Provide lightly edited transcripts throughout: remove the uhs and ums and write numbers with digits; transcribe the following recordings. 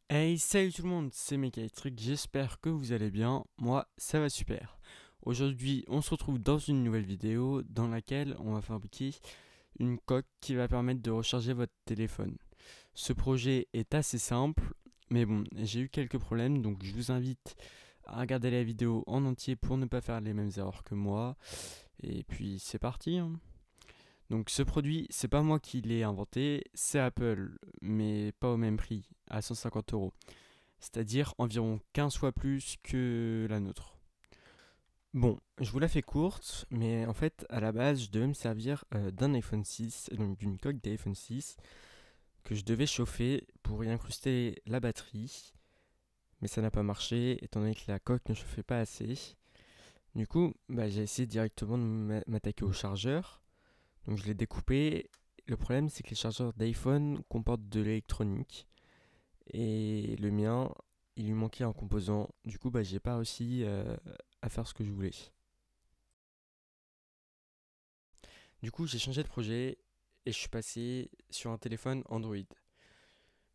Hey, salut tout le monde, c'est Mechatrick, j'espère que vous allez bien, moi ça va super. Aujourd'hui on se retrouve dans une nouvelle vidéo dans laquelle on va fabriquer une coque qui va permettre de recharger votre téléphone. Ce projet est assez simple, mais bon, j'ai eu quelques problèmes, donc je vous invite à regarder la vidéo en entier pour ne pas faire les mêmes erreurs que moi. Et puis c'est parti, hein. Donc ce produit, c'est pas moi qui l'ai inventé, c'est Apple, mais pas au même prix, à 150 euros, c'est-à-dire environ 15 fois plus que la nôtre. Bon, je vous la fais courte, mais en fait, à la base, je devais me servir d'un iPhone 6, donc d'une coque d'iPhone 6, que je devais chauffer pour y incruster la batterie, mais ça n'a pas marché, étant donné que la coque ne chauffait pas assez. Du coup, j'ai essayé directement de m'attaquer au chargeur, donc je l'ai découpé. Le problème, c'est que les chargeurs d'iPhone comportent de l'électronique, et le mien, il lui manquait un composant. Du coup, j'ai pas réussi à faire ce que je voulais. Du coup, j'ai changé de projet et je suis passé sur un téléphone Android.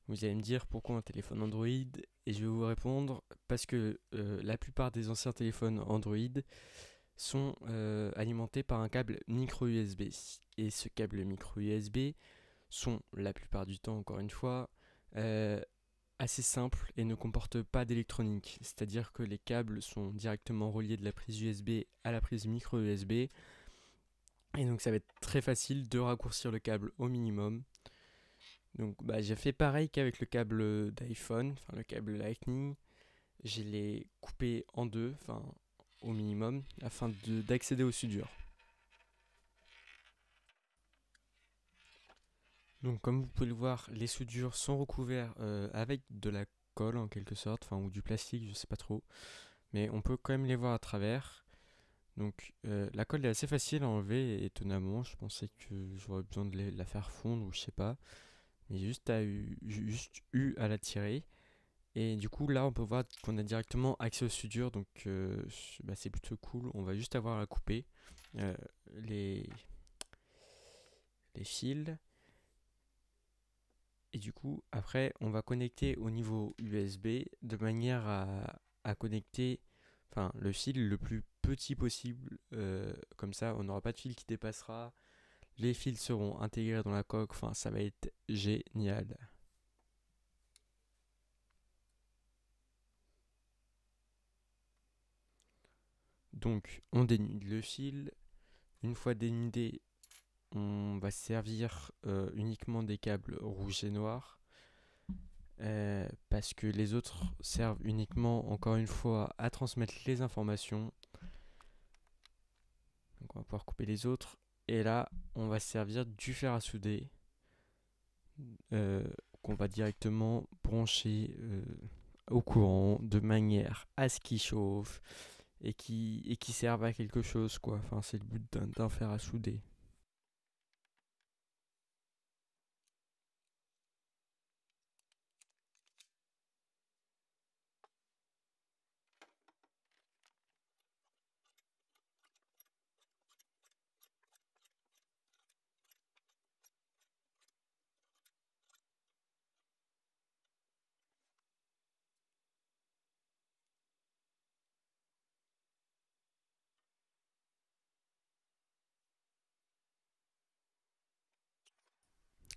Vous allez me dire pourquoi un téléphone Android et je vais vous répondre parce que la plupart des anciens téléphones Android sont alimentés par un câble micro USB. Et ce câble micro USB sont la plupart du temps, encore une fois, euh, assez simples et ne comportent pas d'électronique. C'est-à-dire que les câbles sont directement reliés de la prise USB à la prise micro USB. Et donc ça va être très facile de raccourcir le câble au minimum. Donc j'ai fait pareil qu'avec le câble d'iPhone, enfin le câble Lightning. Je l'ai coupé en deux, enfin au minimum, afin d'accéder aux soudures. Donc comme vous pouvez le voir, les soudures sont recouvertes avec de la colle en quelque sorte, enfin ou du plastique, je sais pas trop. Mais on peut quand même les voir à travers. Donc la colle est assez facile à enlever, étonnamment. Je pensais que j'aurais besoin de la faire fondre ou je sais pas. Mais juste eu à la tirer. Et du coup là on peut voir qu'on a directement accès aux soudures. Donc c'est plutôt cool. On va juste avoir à couper euh, les, les fils. Et du coup après on va connecter au niveau USB de manière à connecter le fil le plus petit possible. Comme ça on n'aura pas de fil qui dépassera. Les fils seront intégrés dans la coque. Enfin ça va être génial. Donc on dénude le fil. Une fois dénudé, on va servir uniquement des câbles rouges et noirs. Parce que les autres servent uniquement, encore une fois, à transmettre les informations. Donc on va pouvoir couper les autres. Et là, on va servir du fer à souder euh, qu'on va directement brancher au courant de manière à ce qu'il chauffe et qui serve à quelque chose, quoi. Enfin, c'est le but d'un fer à souder.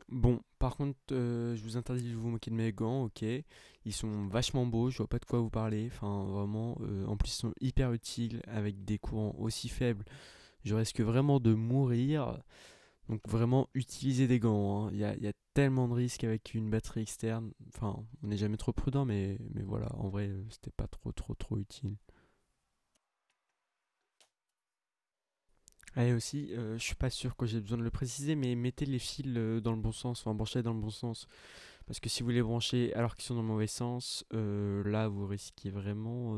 Bon, par contre, je vous interdis de vous moquer de mes gants, ok. Ils sont vachement beaux, je vois pas de quoi vous parler. Enfin, vraiment, en plus, ils sont hyper utiles avec des courants aussi faibles. Je risque vraiment de mourir. Donc, vraiment, utilisez des gants, hein. Il y a tellement de risques avec une batterie externe. Enfin, on n'est jamais trop prudent, mais voilà, en vrai, c'était pas trop utile. Ah, et aussi, je suis pas sûr que j'ai besoin de le préciser, mais mettez les fils dans le bon sens, enfin, branchez dans le bon sens. Parce que si vous les branchez alors qu'ils sont dans le mauvais sens, là vous risquez vraiment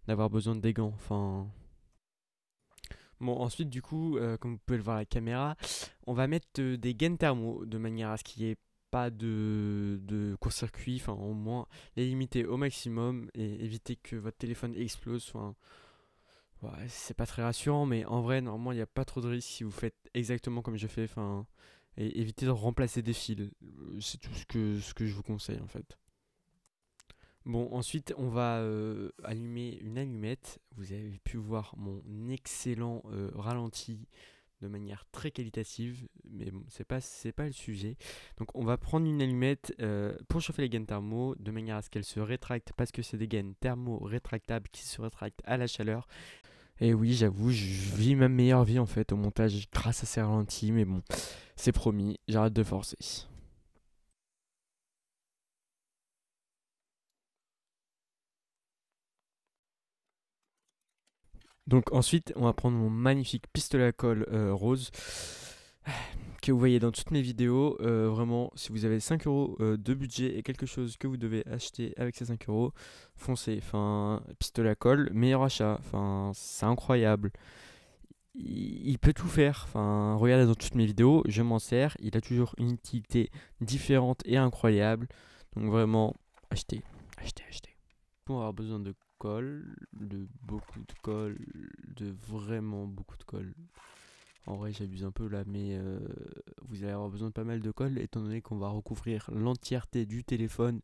d'avoir besoin de des gants. Enfin. Bon, ensuite, du coup, comme vous pouvez le voir à la caméra, on va mettre des gaines thermo de manière à ce qu'il n'y ait pas de court-circuit, enfin au moins les limiter au maximum et éviter que votre téléphone explose. Enfin, ouais, c'est pas très rassurant, mais en vrai, normalement, il n'y a pas trop de risques si vous faites exactement comme je fais. Enfin, et évitez de remplacer des fils. C'est tout ce que je vous conseille en fait. Bon, ensuite, on va allumer une allumette. Vous avez pu voir mon excellent ralenti de manière très qualitative, mais bon, c'est pas le sujet. Donc, on va prendre une allumette pour chauffer les gaines thermo de manière à ce qu'elles se rétractent parce que c'est des gaines thermo-rétractables qui se rétractent à la chaleur. Et oui, j'avoue, je vis ma meilleure vie en fait au montage grâce à ces ralentis, mais bon, c'est promis, j'arrête de forcer. Donc ensuite, on va prendre mon magnifique pistolet à colle rose que vous voyez dans toutes mes vidéos. Vraiment, si vous avez 5 euros de budget et quelque chose que vous devez acheter avec ces 5 euros, foncez. Enfin, pistolet à colle, meilleur achat. Enfin, c'est incroyable. Il peut tout faire. Enfin, regardez dans toutes mes vidéos, je m'en sers. Il a toujours une utilité différente et incroyable. Donc vraiment, achetez, achetez, achetez. On va avoir besoin de colle, de beaucoup de colle, de vraiment beaucoup de colle. En vrai, j'abuse un peu là, mais vous allez avoir besoin de pas mal de colle, étant donné qu'on va recouvrir l'entièreté du téléphone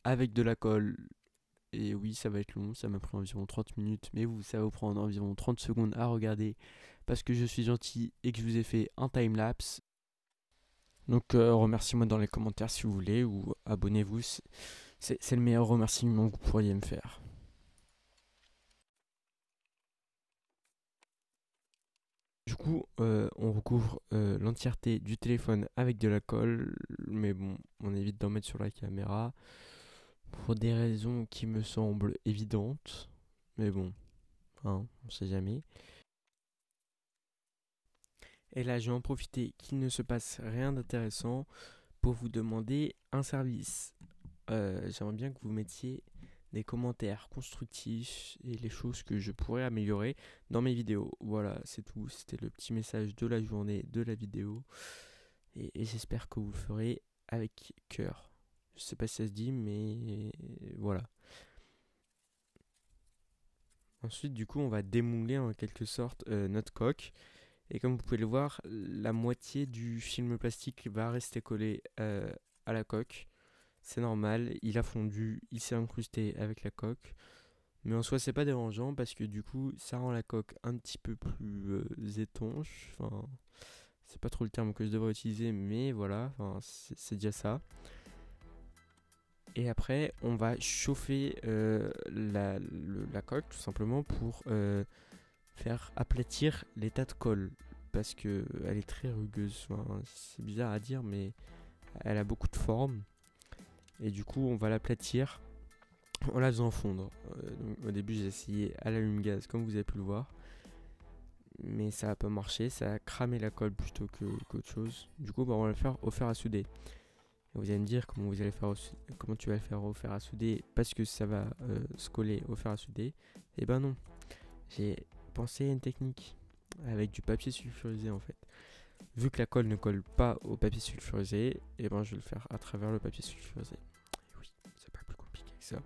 avec de la colle. Et oui, ça va être long, ça m'a pris environ 30 minutes, mais ça va vous prendre environ 30 secondes à regarder, parce que je suis gentil et que je vous ai fait un timelapse. Donc remerciez-moi dans les commentaires si vous voulez, ou abonnez-vous, c'est le meilleur remerciement que vous pourriez me faire. Du coup, on recouvre l'entièreté du téléphone avec de la colle, mais bon, on évite d'en mettre sur la caméra pour des raisons qui me semblent évidentes, mais bon, hein, on sait jamais. Et là, je vais en profiter qu'il ne se passe rien d'intéressant pour vous demander un service. J'aimerais bien que vous mettiez des commentaires constructifs et les choses que je pourrais améliorer dans mes vidéos. Voilà, c'est tout. C'était le petit message de la journée de la vidéo. Et j'espère que vous le ferez avec cœur. Je sais pas si ça se dit, mais voilà. Ensuite, du coup, on va démouler en quelque sorte notre coque. Et comme vous pouvez le voir, la moitié du film plastique va rester collé à la coque. C'est normal, il a fondu, il s'est incrusté avec la coque. Mais en soi, c'est pas dérangeant parce que du coup, ça rend la coque un petit peu plus étanche. Enfin, c'est pas trop le terme que je devrais utiliser, mais voilà, enfin, c'est déjà ça. Et après, on va chauffer la coque tout simplement pour faire aplatir l'état de colle. Parce que elle est très rugueuse. Enfin, c'est bizarre à dire, mais elle a beaucoup de forme. Et du coup, on va l'aplatir en la faisant fondre. Donc, au début, j'ai essayé à l'allume-gaz, comme vous avez pu le voir. Mais ça n'a pas marché, ça a cramé la colle plutôt qu'autre chose. Du coup, bah, on va le faire au fer à souder. Et vous allez me dire comment tu vas le faire au fer à souder parce que ça va se coller au fer à souder. Et ben non, j'ai pensé à une technique avec du papier sulfurisé en fait. Vu que la colle ne colle pas au papier sulfurisé, et ben je vais le faire à travers le papier sulfurisé. Et oui, c'est pas plus compliqué que ça.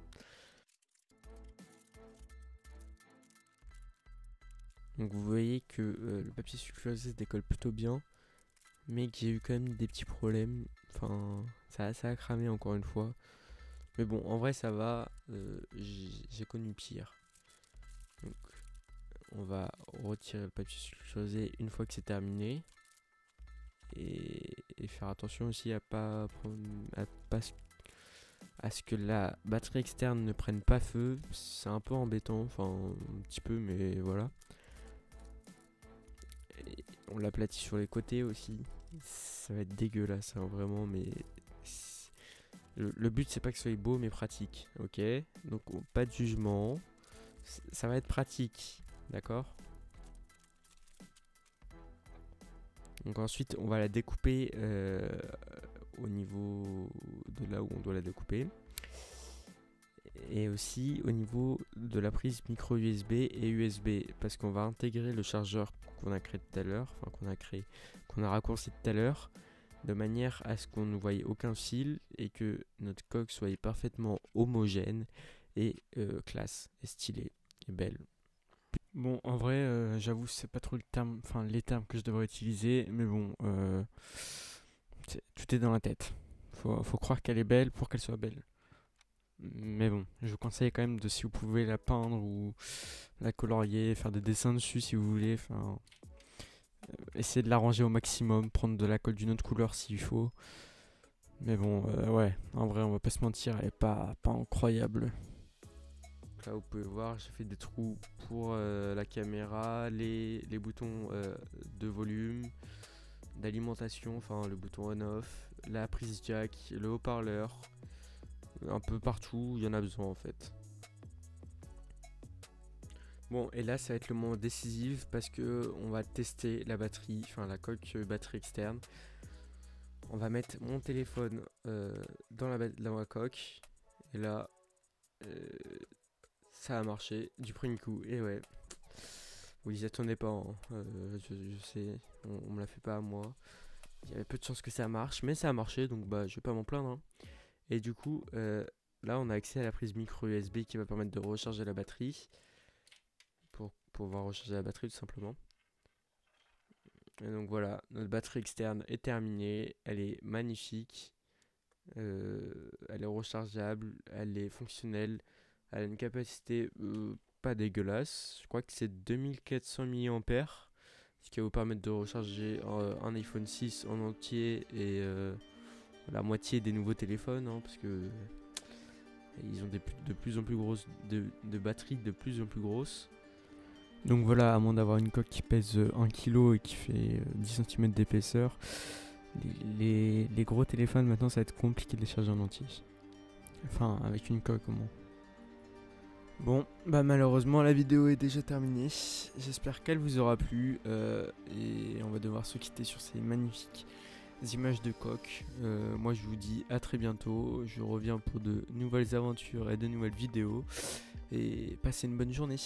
Donc vous voyez que le papier sulfurisé se décolle plutôt bien, mais que j'ai eu quand même des petits problèmes. Enfin, ça a cramé encore une fois. Mais bon, en vrai ça va, j'ai connu pire. Donc on va retirer le papier sulfurisé une fois que c'est terminé. Et faire attention aussi à ce que la batterie externe ne prenne pas feu. C'est un peu embêtant, enfin un petit peu, mais voilà. Et on l'aplatit sur les côtés aussi. Ça va être dégueulasse, hein, vraiment, mais le but c'est pas que ce soit beau, mais pratique, ok. Donc pas de jugement. Ça va être pratique, d'accord. Donc ensuite, on va la découper au niveau de là où on doit la découper. Et aussi au niveau de la prise micro USB et USB. Parce qu'on va intégrer le chargeur qu'on a créé tout à l'heure, enfin qu'on a raccourci tout à l'heure, de manière à ce qu'on ne voie aucun fil et que notre coque soit parfaitement homogène et classe et stylée et belle. Bon, en vrai, j'avoue, c'est pas trop les termes que je devrais utiliser, mais bon, tout est dans la tête. Faut croire qu'elle est belle pour qu'elle soit belle. Mais bon, je vous conseille quand même de, si vous pouvez, la peindre ou la colorier, faire des dessins dessus si vous voulez. Enfin, essayer de l'arranger au maximum, prendre de la colle d'une autre couleur s'il faut. Mais bon, ouais, en vrai, on va pas se mentir, elle est pas incroyable. Là, vous pouvez voir, j'ai fait des trous pour la caméra, les boutons de volume, d'alimentation, enfin le bouton on-off, la prise jack, le haut-parleur, un peu partout, il y en a besoin en fait. Bon, et là, ça va être le moment décisif parce que on va tester la batterie, enfin la coque batterie externe. On va mettre mon téléphone dans la coque, et là, euh, ça a marché du premier coup. Et ouais, vous y attendez pas, hein. Je sais, on me l'a fait pas à moi. Il y avait peu de chances que ça marche, mais ça a marché, donc bah je vais pas m'en plaindre, hein. Et du coup, là on a accès à la prise micro USB qui va permettre de recharger la batterie, pour pouvoir recharger la batterie tout simplement. Et donc voilà, notre batterie externe est terminée, elle est magnifique, elle est rechargeable, elle est fonctionnelle, elle a une capacité pas dégueulasse, je crois que c'est 2400 mAh, ce qui va vous permettre de recharger un iPhone 6 en entier et la moitié des nouveaux téléphones, hein, parce que ils ont de plus en plus grosses, de batteries de plus en plus grosses. Donc voilà, à moins d'avoir une coque qui pèse 1 kg et qui fait 10 cm d'épaisseur, les gros téléphones maintenant ça va être compliqué de les charger en entier. Enfin, avec une coque au moins. Bon, bah malheureusement la vidéo est déjà terminée. J'espère qu'elle vous aura plu et on va devoir se quitter sur ces magnifiques images de coque. Moi je vous dis à très bientôt. Je reviens pour de nouvelles aventures et de nouvelles vidéos. Et passez une bonne journée.